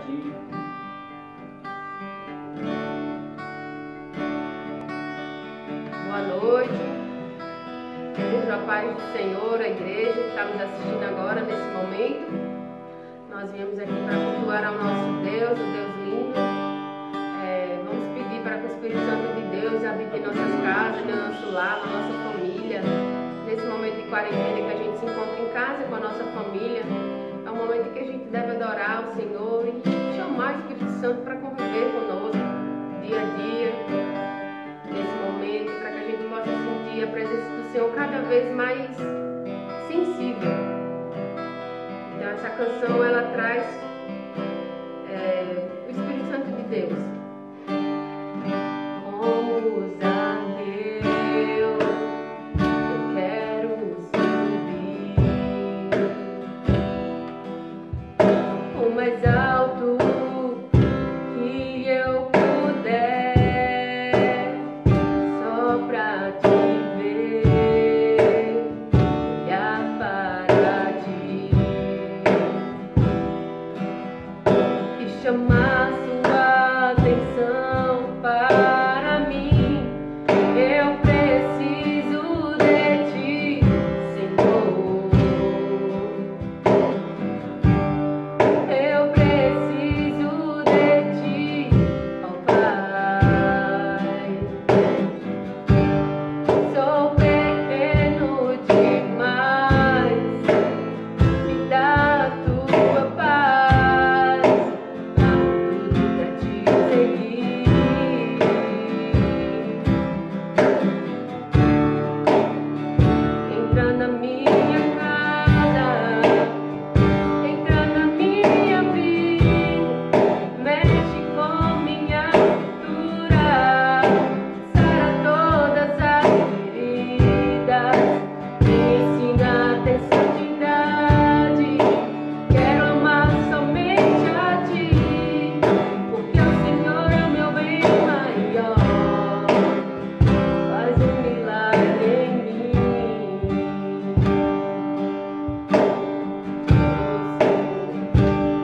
ti. Boa noite. Desejo a paz do Senhor, a igreja que está nos assistindo agora, nesse momento. Nós viemos aqui para cultuar ao nosso Deus, o Deus lindo. Vamos pedir para que o Espírito Santo de Deus habite em nossas casas, no nosso lar, na nossa família. Nesse momento de quarentena que a gente se encontra em casa com a nossa família, é um momento que a gente deve adorar o Senhor e chamar o Espírito Santo para conviver conosco dia a dia. Nesse momento, para que a gente possa sentir a presença do Senhor cada vez mais sensível. Então essa canção ela traz o Espírito Santo de Deus. Como usar Deus, eu quero subir o mais alto que eu puder, só pra te ver, olhar para ti e chamar sua atenção para mim. Eu preciso de ti, Senhor. Eu preciso de ti, ó Pai. Sou pequeno demais, me dá a tua paz, tudo pra te seguir. Entra na minha casa, entra na minha vida, mexe com minha cultura, sara todas as feridas, me ensina a ter santidade. Quero amar somente a ti, porque o Senhor é o meu bem maior. Faz um milagre em mim.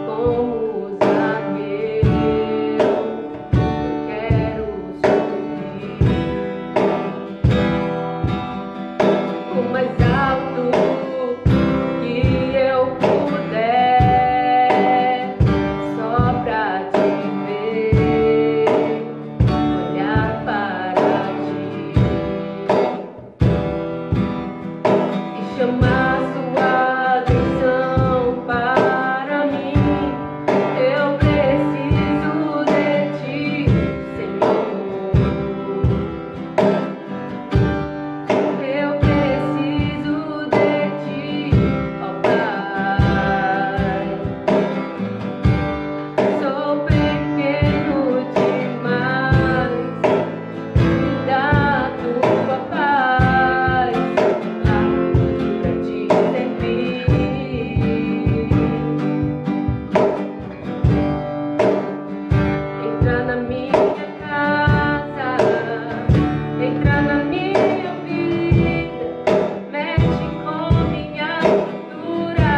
Como zagueiro, eu quero subir o mais alto que eu puder, só pra te ver, olhar para ti e chamar sua atenção para mim. Eu preciso de ti, Senhor. Eu preciso de ti, ó Pai. Sou pequeno demais, me dá a tua paz, tudo pra te servir. Entra na minha casa, entra na minha vida, mexe com minha cultura,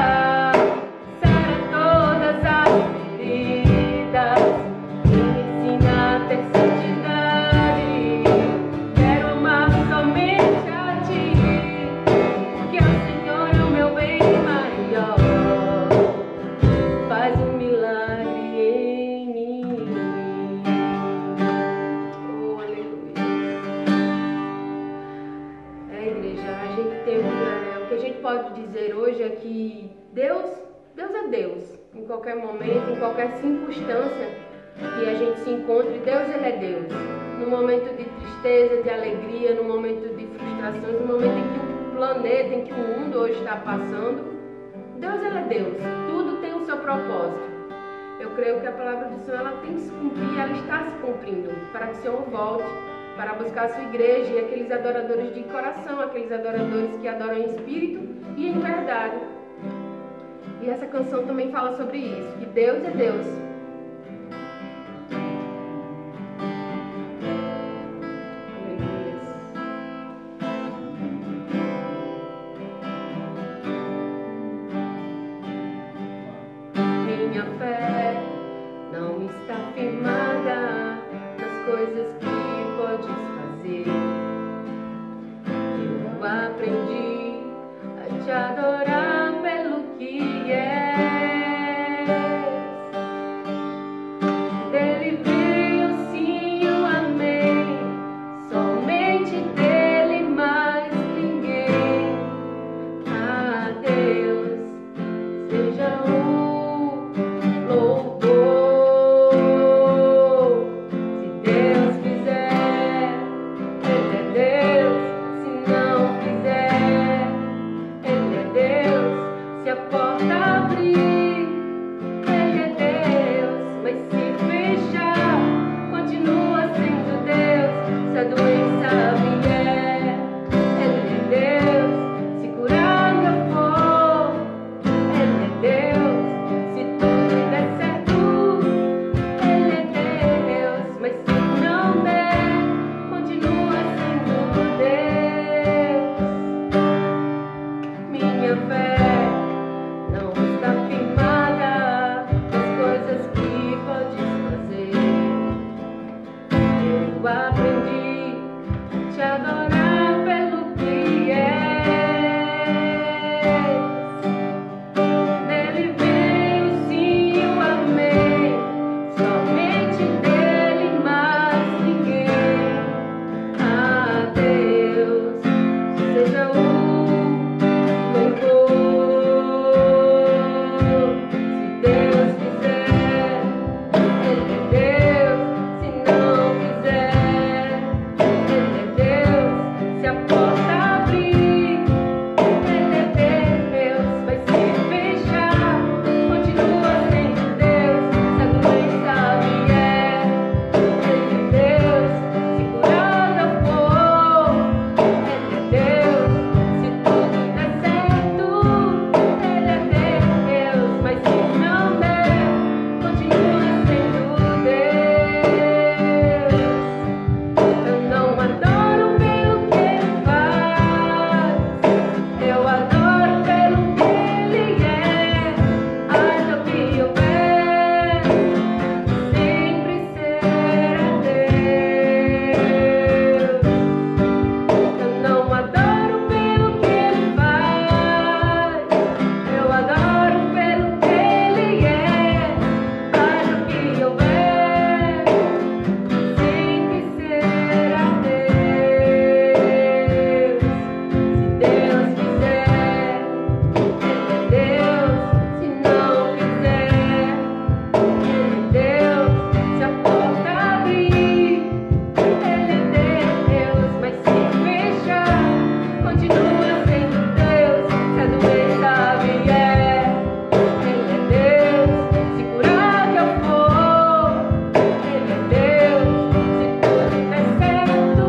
sara todas as feridas, me ensina a ter santidade. Quero amar somente a ti, porque o Senhor é o meu bem maior. Faz um milagre em mim. Oh, aleluia. Igreja, a gente tem o que a gente pode dizer hoje é que Deus é Deus. Em qualquer momento, em qualquer circunstância que a gente se encontre, Deus ele é Deus. No momento de tristeza, de alegria, no momento de frustrações, no momento em que o planeta, em que o mundo hoje está passando, Deus ele é Deus. Tudo tem o seu propósito. Eu creio que a palavra do Senhor ela tem que se cumprir, ela está se cumprindo, para que o Senhor volte para buscar a sua igreja e aqueles adoradores de coração, aqueles adoradores que adoram em espírito e em verdade. E essa canção também fala sobre isso, que Deus é Deus. Minha fé está firmada nas coisas que podes fazer. Eu aprendi a te adorar pelo que és. Dele veio sim o amém, somente dele mais ninguém. A Deus seja o louvor. Se Deus fizer, Ele é Deus. Se não fizer, Ele é Deus. Se a porta abrir, Ele é Deus. Mas se fechar, continua sendo Deus. Se a doença vier, Ele é Deus. Se curar não for, Ele é Deus. Se tudo der certo, Ele é Deus. Mas se não der, continua sendo Deus. Minha fé não está firmada nas coisas que podes fazer. Eu aprendi a te adorar pelo que és. Dele veio sim o amém, somente dele mais ninguém. A Deus seja o louvor. Se Deus fizer, Ele é Deus. Se não fizer, Ele é Deus. Se a porta abrir, Ele é Deus. Mas se fechar, continua sendo Deus. Se a doença vier, Ele é Deus. Se curar não for, Ele é Deus. Se tudo der certo, Ele é Deus. Mas se não der, continua sendo Deus. Eu não adoro pelo que Ele faz, eu adoro pelo que Ele é. Haja o que houver, sempre será Deus. Eu não adoro pelo que Ele faz, eu adoro pelo que Ele é. Haja o que houver, sempre será Deus. Se Deus quiser, Ele é Deus. Se não quiser, Ele é Deus. Se a porta abrir, Ele é Deus. Mas se fechar, continua sendo Deus. Se a doença vier, Ele é Deus. Se curar eu for, Ele é Deus. Se tudo der certo,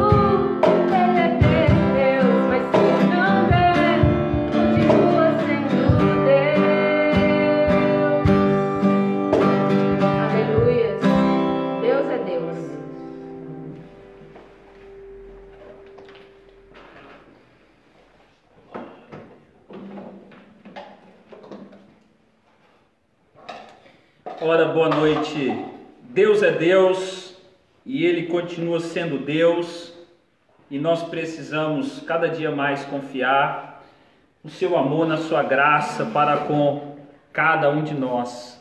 Ele é Deus. Mas se não der, continua sendo Deus. Aleluia. Deus é Deus. Ora, boa noite. Deus é Deus e Ele continua sendo Deus, e nós precisamos cada dia mais confiar no seu amor, na sua graça para com cada um de nós.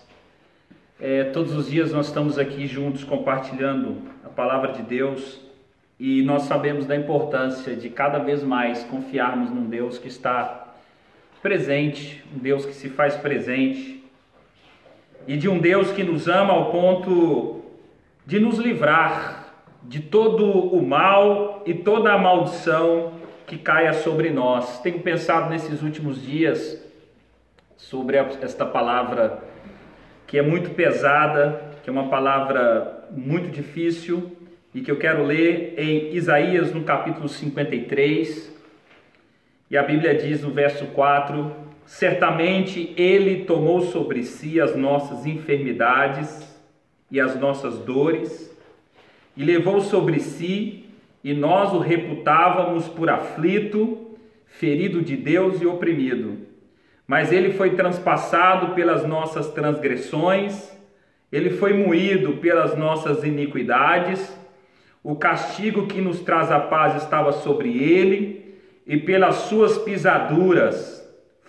Todos os dias nós estamos aqui juntos compartilhando a palavra de Deus, e nós sabemos da importância de cada vez mais confiarmos num Deus que está presente, um Deus que se faz presente, e de um Deus que nos ama ao ponto de nos livrar de todo o mal e toda a maldição que caia sobre nós. Tenho pensado nesses últimos dias sobre esta palavra que é muito pesada, que é uma palavra muito difícil, e que eu quero ler em Isaías no capítulo 53, e a Bíblia diz no verso 4: certamente Ele tomou sobre si as nossas enfermidades e as nossas dores, e levou sobre si, e nós o reputávamos por aflito, ferido de Deus e oprimido. Mas Ele foi transpassado pelas nossas transgressões Ele foi moído pelas nossas iniquidades, o castigo que nos traz a paz estava sobre ele, e pelas suas pisaduras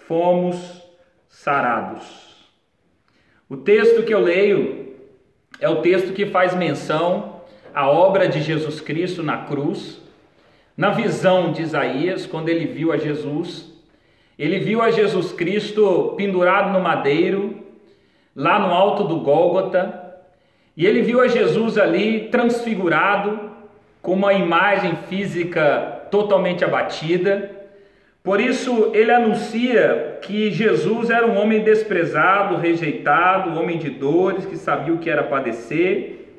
fomos sarados. O texto que eu leio é o texto que faz menção à obra de Jesus Cristo na cruz. Na visão de Isaías, quando ele viu a Jesus, ele viu a Jesus Cristo pendurado no madeiro, lá no alto do Gólgota, e ele viu a Jesus ali transfigurado, com uma imagem física totalmente abatida. Por isso ele anuncia que Jesus era um homem desprezado, rejeitado, um homem de dores, que sabia o que era padecer,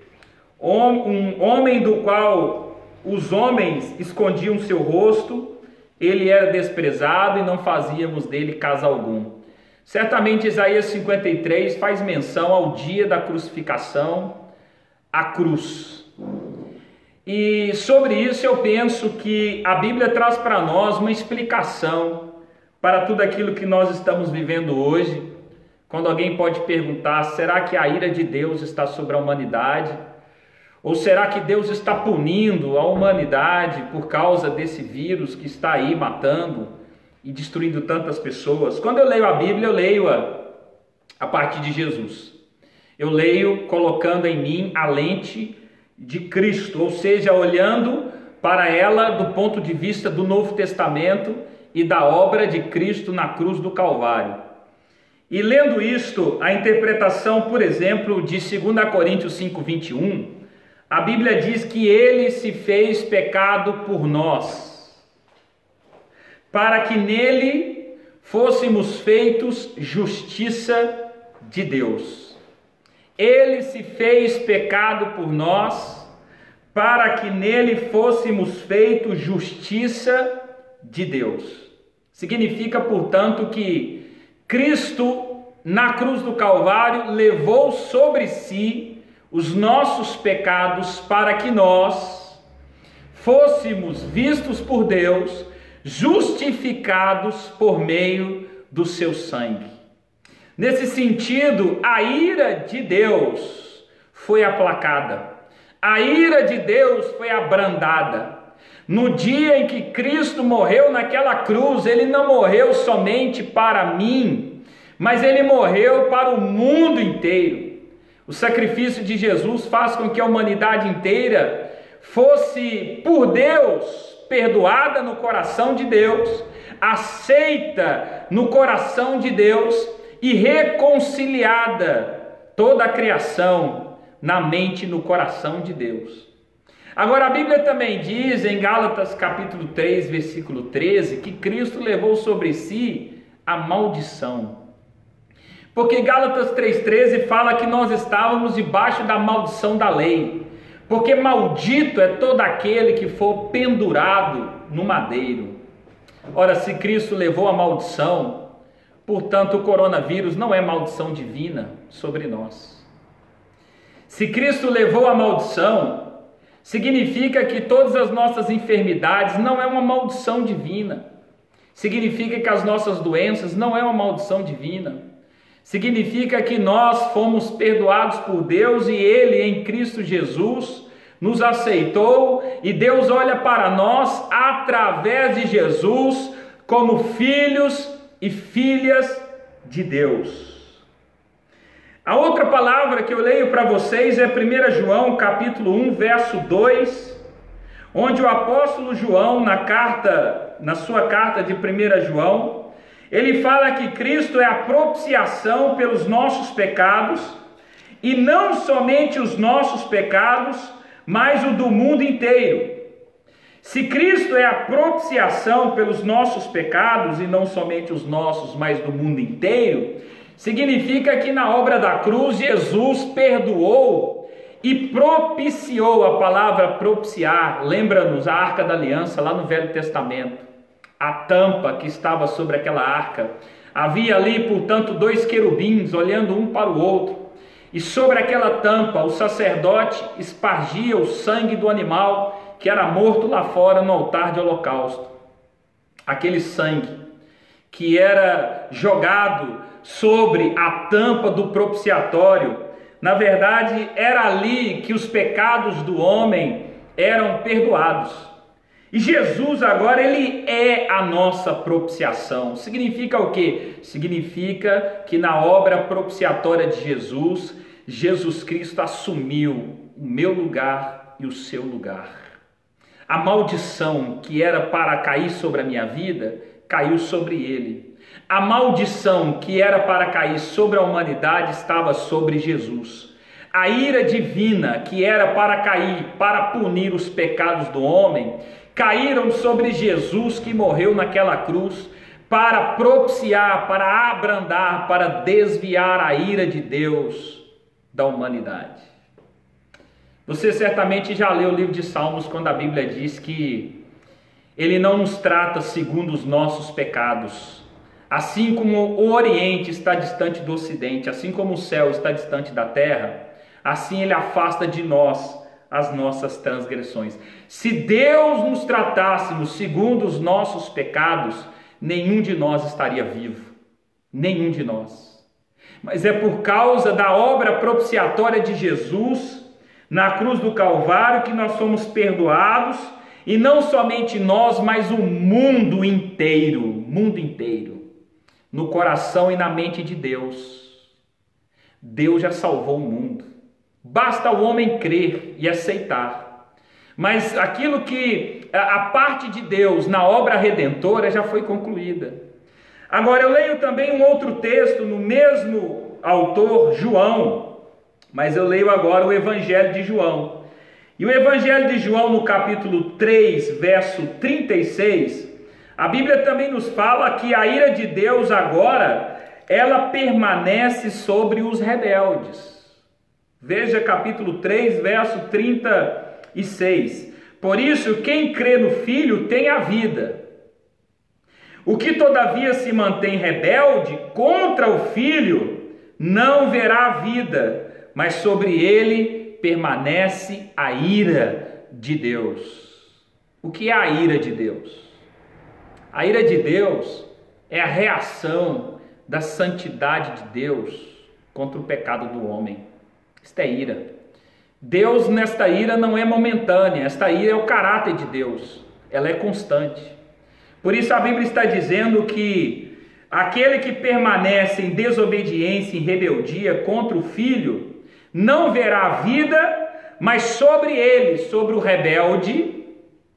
um homem do qual os homens escondiam seu rosto. Ele era desprezado e não fazíamos dele caso algum. Certamente Isaías 53 faz menção ao dia da crucificação, a cruz. E sobre isso eu penso que a Bíblia traz para nós uma explicação para tudo aquilo que nós estamos vivendo hoje. Quando alguém pode perguntar, será que a ira de Deus está sobre a humanidade? Ou será que Deus está punindo a humanidade por causa desse vírus que está aí matando e destruindo tantas pessoas? Quando eu leio a Bíblia, eu leio-a a partir de Jesus. Eu leio colocando em mim a lente de Cristo, ou seja, olhando para ela do ponto de vista do Novo Testamento e da obra de Cristo na cruz do Calvário. E lendo isto, a interpretação, por exemplo, de 2 Coríntios 5:21, a Bíblia diz que ele se fez pecado por nós, para que nele fôssemos feitos justiça de Deus. Ele se fez pecado por nós, para que nele fôssemos feitos justiça de Deus. Significa, portanto, que Cristo, na cruz do Calvário, levou sobre si os nossos pecados para que nós fôssemos vistos por Deus, justificados por meio do seu sangue. Nesse sentido, a ira de Deus foi aplacada, a ira de Deus foi abrandada. No dia em que Cristo morreu naquela cruz, ele não morreu somente para mim, mas ele morreu para o mundo inteiro. O sacrifício de Jesus faz com que a humanidade inteira fosse, por Deus, perdoada no coração de Deus, aceita no coração de Deus e reconciliada toda a criação na mente e no coração de Deus. Agora a Bíblia também diz em Gálatas capítulo 3, versículo 13, que Cristo levou sobre si a maldição. Porque Gálatas 3,13 fala que nós estávamos debaixo da maldição da lei. Porque maldito é todo aquele que for pendurado no madeiro. Ora, se Cristo levou a maldição, portanto o coronavírus não é maldição divina sobre nós. Se Cristo levou a maldição, significa que todas as nossas enfermidades não é uma maldição divina. Significa que as nossas doenças não é uma maldição divina. Significa que nós fomos perdoados por Deus e Ele, em Cristo Jesus, nos aceitou, e Deus olha para nós através de Jesus como filhos e filhas de Deus. A outra palavra que eu leio para vocês é 1 João capítulo 1, verso 2, onde o apóstolo João, na sua carta de 1 João, ele fala que Cristo é a propiciação pelos nossos pecados, e não somente os nossos pecados, mas o do mundo inteiro. Se Cristo é a propiciação pelos nossos pecados, e não somente os nossos, mas do mundo inteiro, significa que na obra da cruz Jesus perdoou e propiciou. A palavra propiciar lembra-nos a Arca da Aliança lá no Velho Testamento. A tampa que estava sobre aquela arca, havia ali, portanto, 2 querubins olhando um para o outro, e sobre aquela tampa o sacerdote espargia o sangue do animal que era morto lá fora no altar de holocausto. Aquele sangue que era jogado sobre a tampa do propiciatório Na verdade, era ali que os pecados do homem eram perdoados. E Jesus agora, ele é a nossa propiciação. Significa o quê? Significa que na obra propiciatória de Jesus, Jesus Cristo assumiu o meu lugar e o seu lugar. A maldição que era para cair sobre a minha vida, caiu sobre ele. A maldição que era para cair sobre a humanidade estava sobre Jesus. A ira divina que era para cair, para punir os pecados do homem, caíram sobre Jesus, que morreu naquela cruz para propiciar, para abrandar, para desviar a ira de Deus da humanidade. Você certamente já leu o livro de Salmos, quando a Bíblia diz que Ele não nos trata segundo os nossos pecados. Assim como o Oriente está distante do Ocidente, assim como o céu está distante da terra, assim Ele afasta de nós as nossas transgressões. Se Deus nos tratássemos segundo os nossos pecados, nenhum de nós estaria vivo. Nenhum de nós. Mas é por causa da obra propiciatória de Jesus na cruz do Calvário que nós somos perdoados, e não somente nós, mas o mundo inteiro, no coração e na mente de Deus. Deus já salvou o mundo. Basta o homem crer e aceitar. Mas aquilo que a parte de Deus na obra redentora já foi concluída. Agora eu leio também um outro texto no mesmo autor, João, mas eu leio agora o Evangelho de João. E o Evangelho de João, no capítulo 3, verso 36, a Bíblia também nos fala que a ira de Deus agora, ela permanece sobre os rebeldes. Veja capítulo 3, verso 36. Por isso, quem crê no Filho tem a vida. O que todavia se mantém rebelde contra o Filho, não verá a vida, mas sobre ele permanece a ira de Deus. O que é a ira de Deus? A ira de Deus é a reação da santidade de Deus contra o pecado do homem. Isto é ira. Deus, nesta ira, não é momentânea. Esta ira é o caráter de Deus. Ela é constante. Por isso a Bíblia está dizendo que aquele que permanece em desobediência, em rebeldia contra o Filho, não verá a vida, mas sobre ele, sobre o rebelde,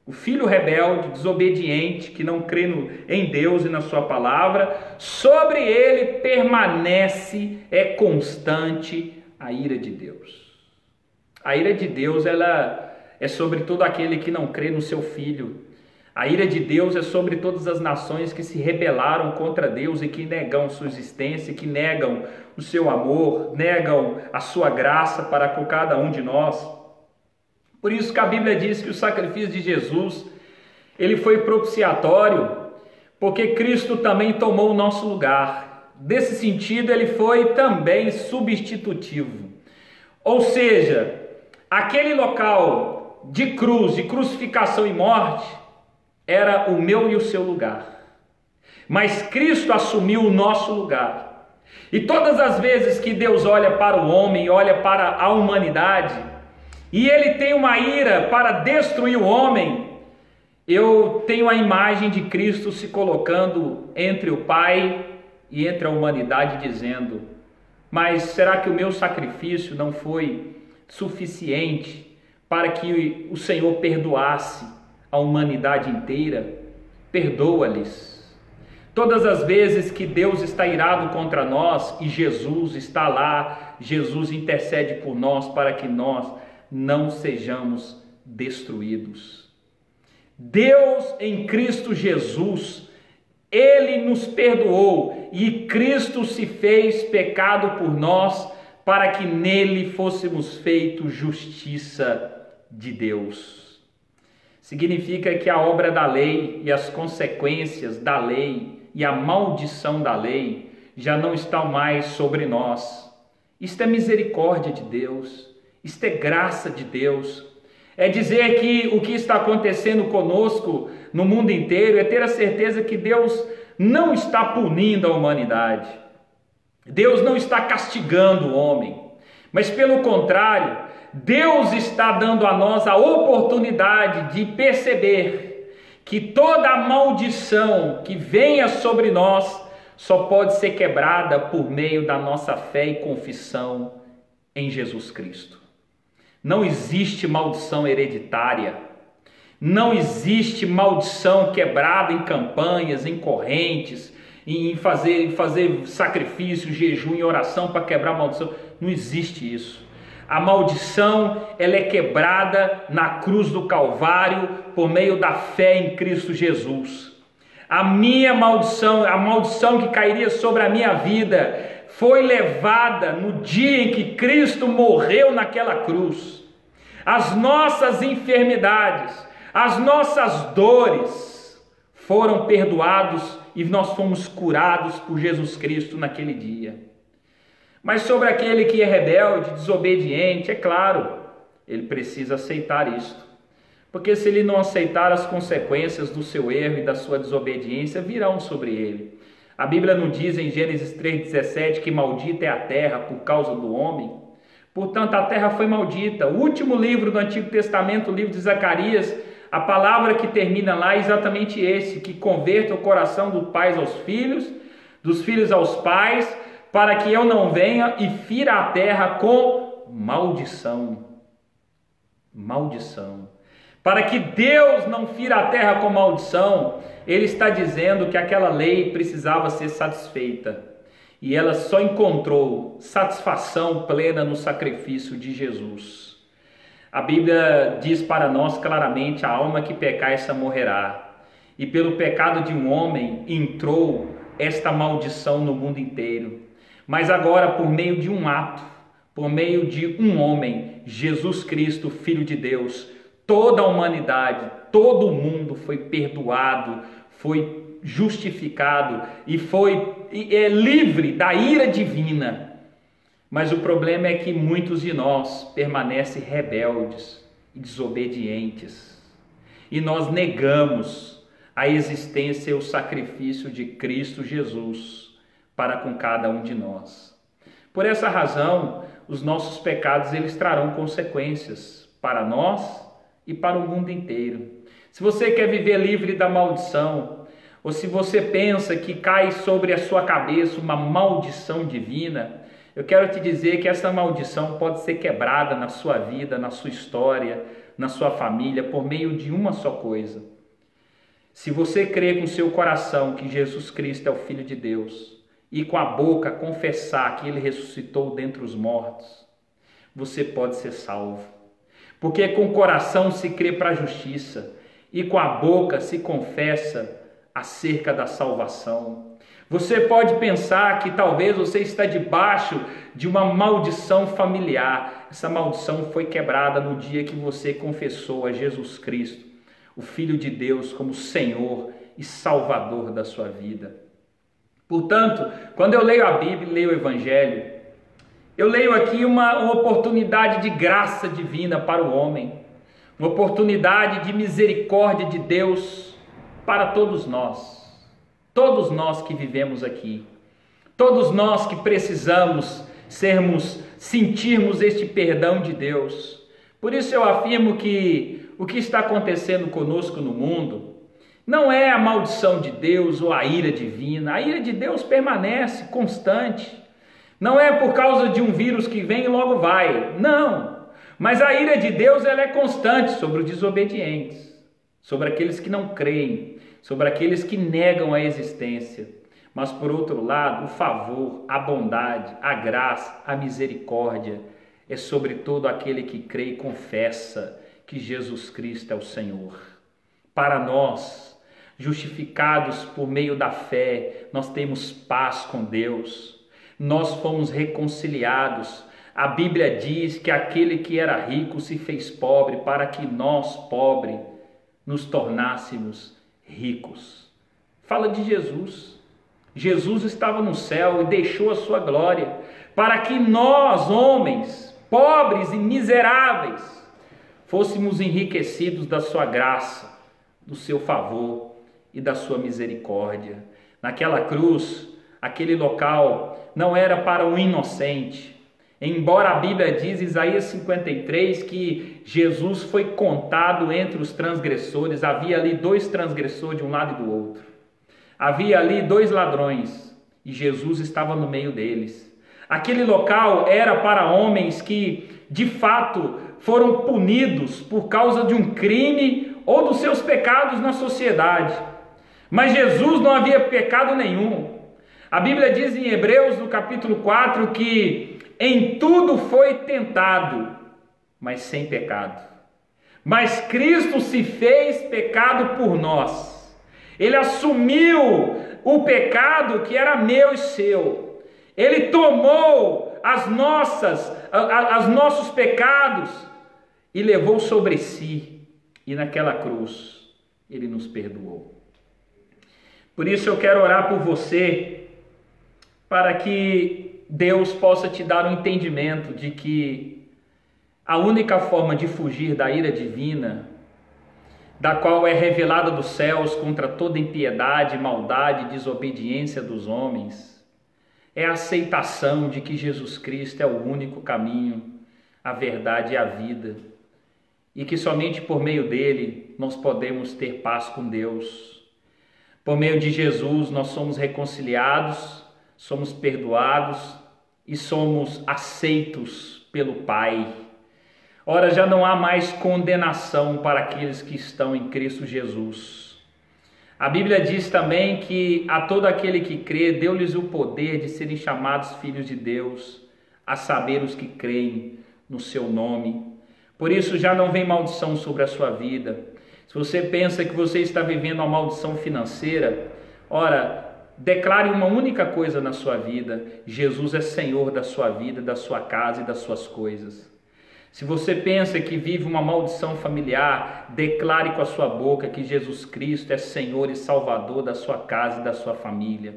o filho rebelde, desobediente, que não crê em Deus e na sua palavra, sobre ele permanece, é constante a ira de Deus. A ira de Deus, ela é sobre todo aquele que não crê no seu Filho. A ira de Deus é sobre todas as nações que se rebelaram contra Deus e que negam sua existência, que negam o seu amor, negam a sua graça para com cada um de nós. Por isso que a Bíblia diz que o sacrifício de Jesus, ele foi propiciatório, porque Cristo também tomou o nosso lugar. Desse sentido, ele foi também substitutivo. Ou seja, aquele local de cruz, de crucificação e morte, era o meu e o seu lugar. Mas Cristo assumiu o nosso lugar. E todas as vezes que Deus olha para o homem, olha para a humanidade, e Ele tem uma ira para destruir o homem, eu tenho a imagem de Cristo se colocando entre o Pai e entre a humanidade, dizendo: mas será que o meu sacrifício não foi suficiente para que o Senhor perdoasse a humanidade inteira? Perdoa-lhes. Todas as vezes que Deus está irado contra nós e Jesus está lá, Jesus intercede por nós para que nós não sejamos destruídos. Deus em Cristo Jesus, Ele nos perdoou e Cristo se fez pecado por nós para que nele fôssemos feitos justiça de Deus. Significa que a obra da lei e as consequências da lei e a maldição da lei já não estão mais sobre nós. Isto é misericórdia de Deus, isto é graça de Deus. É dizer que o que está acontecendo conosco no mundo inteiro é ter a certeza que Deus não está punindo a humanidade. Deus não está castigando o homem, Mas pelo contrário, Deus está dando a nós a oportunidade de perceber que toda a maldição que venha sobre nós só pode ser quebrada por meio da nossa fé e confissão em Jesus Cristo. Não existe maldição hereditária, não existe maldição quebrada em campanhas, em correntes, em fazer sacrifício, jejum e oração para quebrar a maldição. Não existe isso. A maldição, ela é quebrada na cruz do Calvário por meio da fé em Cristo Jesus. A minha maldição, a maldição que cairia sobre a minha vida, foi levada no dia em que Cristo morreu naquela cruz. As nossas enfermidades, as nossas dores foram perdoados e nós fomos curados por Jesus Cristo naquele dia. Mas sobre aquele que é rebelde, desobediente, é claro, ele precisa aceitar isto. Porque se ele não aceitar, as consequências do seu erro e da sua desobediência virão sobre ele. A Bíblia não diz em Gênesis 3,17 que maldita é a terra por causa do homem? Portanto, a terra foi maldita. O último livro do Antigo Testamento, o livro de Zacarias, a palavra que termina lá é exatamente esse, que converta o coração dos pais aos filhos, dos filhos aos pais, para que eu não venha e fira a terra com maldição. Maldição. Para que Deus não fira a terra com maldição, ele está dizendo que aquela lei precisava ser satisfeita. E ela só encontrou satisfação plena no sacrifício de Jesus. A Bíblia diz para nós claramente: a alma que pecar, essa morrerá. E pelo pecado de um homem entrou esta maldição no mundo inteiro. Mas agora, por meio de um ato, por meio de um homem, Jesus Cristo, Filho de Deus, toda a humanidade, todo o mundo foi perdoado, foi justificado e é livre da ira divina. Mas o problema é que muitos de nós permanecem rebeldes e desobedientes. E nós negamos a existência e o sacrifício de Cristo Jesus para com cada um de nós. Por essa razão, os nossos pecados eles trarão consequências para nós e para o mundo inteiro. Se você quer viver livre da maldição, ou se você pensa que cai sobre a sua cabeça uma maldição divina, eu quero te dizer que essa maldição pode ser quebrada na sua vida, na sua história, na sua família, por meio de uma só coisa. Se você crer com seu coração que Jesus Cristo é o Filho de Deus, e com a boca confessar que Ele ressuscitou dentre os mortos, você pode ser salvo. Porque com o coração se crê para a justiça, e com a boca se confessa acerca da salvação. Você pode pensar que talvez você está debaixo de uma maldição familiar. Essa maldição foi quebrada no dia que você confessou a Jesus Cristo, o Filho de Deus, como Senhor e Salvador da sua vida. Portanto, quando eu leio a Bíblia, leio o Evangelho, eu leio aqui uma oportunidade de graça divina para o homem, uma oportunidade de misericórdia de Deus para todos nós que vivemos aqui, todos nós que precisamos sentirmos este perdão de Deus. Por isso eu afirmo que o que está acontecendo conosco no mundo não é a maldição de Deus ou a ira divina. A ira de Deus permanece constante. Não é por causa de um vírus que vem e logo vai. Não. Mas a ira de Deus ela é constante sobre os desobedientes, sobre aqueles que não creem, sobre aqueles que negam a existência. Mas por outro lado, o favor, a bondade, a graça, a misericórdia é sobre todo aquele que crê e confessa que Jesus Cristo é o Senhor. Para nós, justificados por meio da fé, nós temos paz com Deus, nós fomos reconciliados. A Bíblia diz que aquele que era rico se fez pobre para que nós, pobres, nos tornássemos ricos. Fala de Jesus. Jesus estava no céu e deixou a sua glória para que nós, homens, pobres e miseráveis, fôssemos enriquecidos da sua graça, do seu favor e da sua misericórdia. Naquela cruz, aquele local não era para um inocente. Embora a Bíblia diz, Isaías 53, que Jesus foi contado entre os transgressores, havia ali 2 transgressores de um lado e do outro. Havia ali 2 ladrões e Jesus estava no meio deles. Aquele local era para homens que, de fato, foram punidos por causa de um crime ou dos seus pecados na sociedade. Mas Jesus não havia pecado nenhum. A Bíblia diz em Hebreus, no capítulo 4, que em tudo foi tentado, mas sem pecado. Mas Cristo se fez pecado por nós. Ele assumiu o pecado que era meu e seu. Ele tomou os nossos pecados e levou sobre si. E naquela cruz, Ele nos perdoou. Por isso eu quero orar por você, para que Deus possa te dar um entendimento de que a única forma de fugir da ira divina, da qual é revelada dos céus contra toda impiedade, maldade e desobediência dos homens, é a aceitação de que Jesus Cristo é o único caminho, a verdade e a vida, e que somente por meio dele nós podemos ter paz com Deus. Por meio de Jesus nós somos reconciliados, somos perdoados e somos aceitos pelo Pai. Ora, já não há mais condenação para aqueles que estão em Cristo Jesus. A Bíblia diz também que a todo aquele que crê, deu-lhes o poder de serem chamados filhos de Deus, a saber, os que creem no seu nome. Por isso já não vem maldição sobre a sua vida. Se você pensa que você está vivendo uma maldição financeira, ora, declare uma única coisa na sua vida: Jesus é Senhor da sua vida, da sua casa e das suas coisas. Se você pensa que vive uma maldição familiar, declare com a sua boca que Jesus Cristo é Senhor e Salvador da sua casa e da sua família.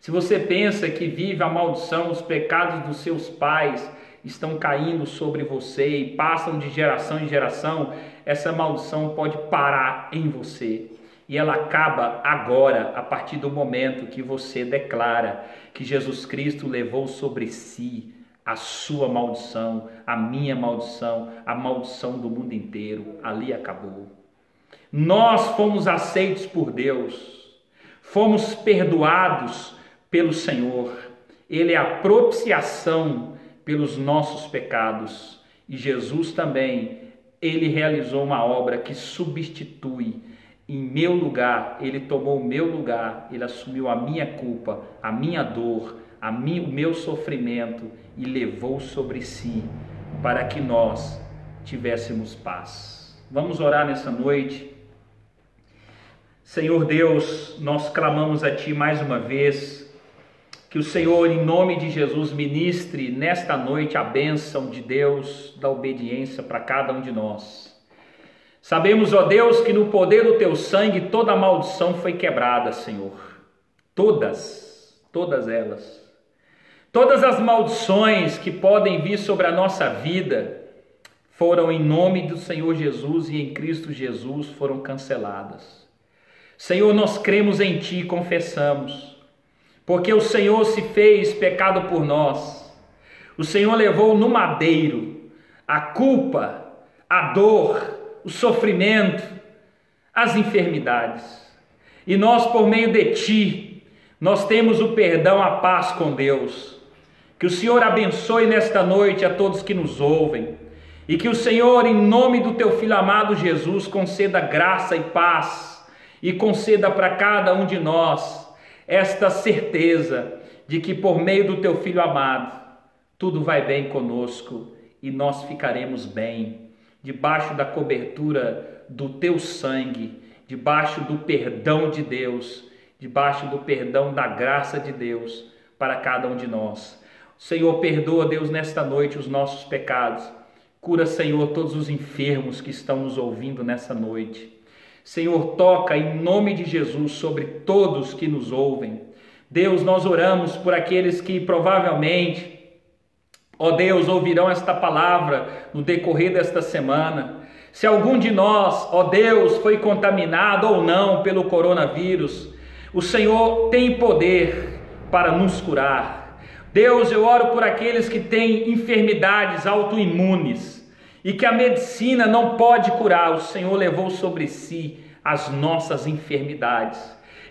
Se você pensa que vive a maldição, os pecados dos seus pais estão caindo sobre você e passam de geração em geração, essa maldição pode parar em você. E ela acaba agora, a partir do momento que você declara que Jesus Cristo levou sobre si a sua maldição, a minha maldição, a maldição do mundo inteiro. Ali acabou. Nós fomos aceitos por Deus, fomos perdoados pelo Senhor. Ele é a propiciação pelos nossos pecados. E Jesus também, ele realizou uma obra que substitui. Em meu lugar, ele tomou o meu lugar, ele assumiu a minha culpa, a minha dor, o meu sofrimento e levou sobre si para que nós tivéssemos paz. Vamos orar nessa noite. Senhor Deus, nós clamamos a Ti mais uma vez, que o Senhor, em nome de Jesus, ministre nesta noite a bênção de Deus, da obediência para cada um de nós. Sabemos, ó Deus, que no poder do Teu sangue toda maldição foi quebrada, Senhor. Todas elas. Todas as maldições que podem vir sobre a nossa vida foram em nome do Senhor Jesus e em Cristo Jesus foram canceladas. Senhor, nós cremos em Ti e confessamos, porque o Senhor se fez pecado por nós. O Senhor levou no madeiro a culpa, a dor, o sofrimento, as enfermidades. E nós, por meio de Ti, nós temos o perdão, a paz com Deus. Que o Senhor abençoe nesta noite a todos que nos ouvem. E que o Senhor, em nome do Teu Filho amado Jesus, conceda graça e paz. E conceda para cada um de nós esta certeza de que por meio do Teu Filho amado, tudo vai bem conosco e nós ficaremos bem, debaixo da cobertura do Teu sangue, debaixo do perdão de Deus, debaixo do perdão da graça de Deus para cada um de nós. Senhor, perdoa, Deus, nesta noite os nossos pecados. Cura, Senhor, todos os enfermos que estão nos ouvindo nessa noite. Senhor, toca em nome de Jesus sobre todos que nos ouvem. Deus, nós oramos por aqueles que provavelmente, ó Deus, ouvirão esta palavra no decorrer desta semana. Se algum de nós, ó Deus, foi contaminado ou não pelo coronavírus, o Senhor tem poder para nos curar. Deus, eu oro por aqueles que têm enfermidades autoimunes e que a medicina não pode curar. O Senhor levou sobre si as nossas enfermidades.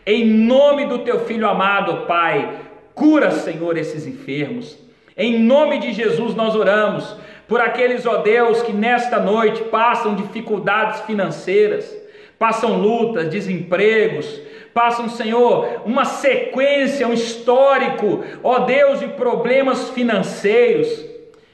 Em nome do teu Filho amado, Pai, cura, Senhor, esses enfermos. Em nome de Jesus nós oramos por aqueles, ó Deus, que nesta noite passam dificuldades financeiras, passam lutas, desempregos, passam, Senhor, uma sequência, um histórico, ó Deus, de problemas financeiros.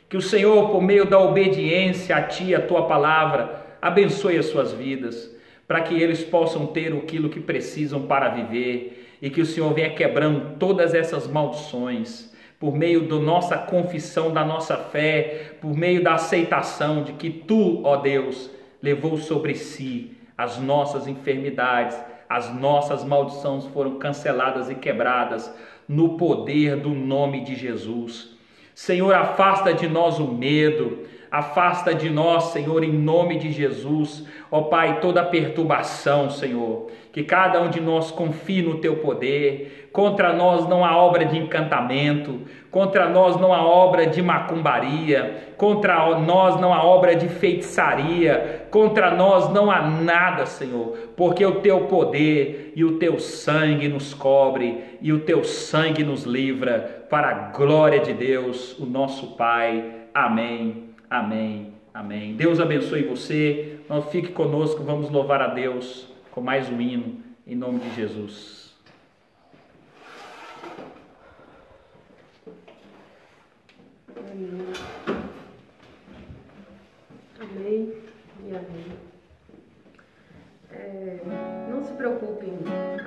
Que o Senhor, por meio da obediência a Ti, a Tua palavra, abençoe as suas vidas, para que eles possam ter aquilo que precisam para viver, e que o Senhor venha quebrando todas essas maldições, por meio da nossa confissão, da nossa fé, por meio da aceitação de que Tu, ó Deus, levou sobre si as nossas enfermidades, as nossas maldições foram canceladas e quebradas no poder do nome de Jesus. Senhor, afasta de nós o medo, afasta de nós, Senhor, em nome de Jesus, ó Pai, toda perturbação, Senhor, que cada um de nós confie no Teu poder. Contra nós não há obra de encantamento, contra nós não há obra de macumbaria, contra nós não há obra de feitiçaria, contra nós não há nada, Senhor, porque o Teu poder e o Teu sangue nos cobre e o Teu sangue nos livra, para a glória de Deus, o nosso Pai. Amém, amém, amém. Deus abençoe você, não fique conosco, vamos louvar a Deus com mais um hino, em nome de Jesus. Amém e amém. Não se preocupem,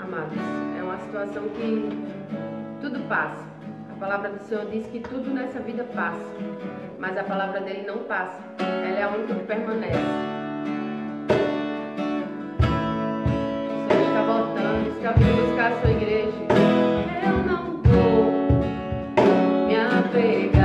amados. É uma situação que tudo passa. A palavra do Senhor diz que tudo nessa vida passa, mas a palavra dele não passa. Ela é a única que permanece. O Senhor está voltando, está vindo buscar a sua igreja. Eu não vou me apegar.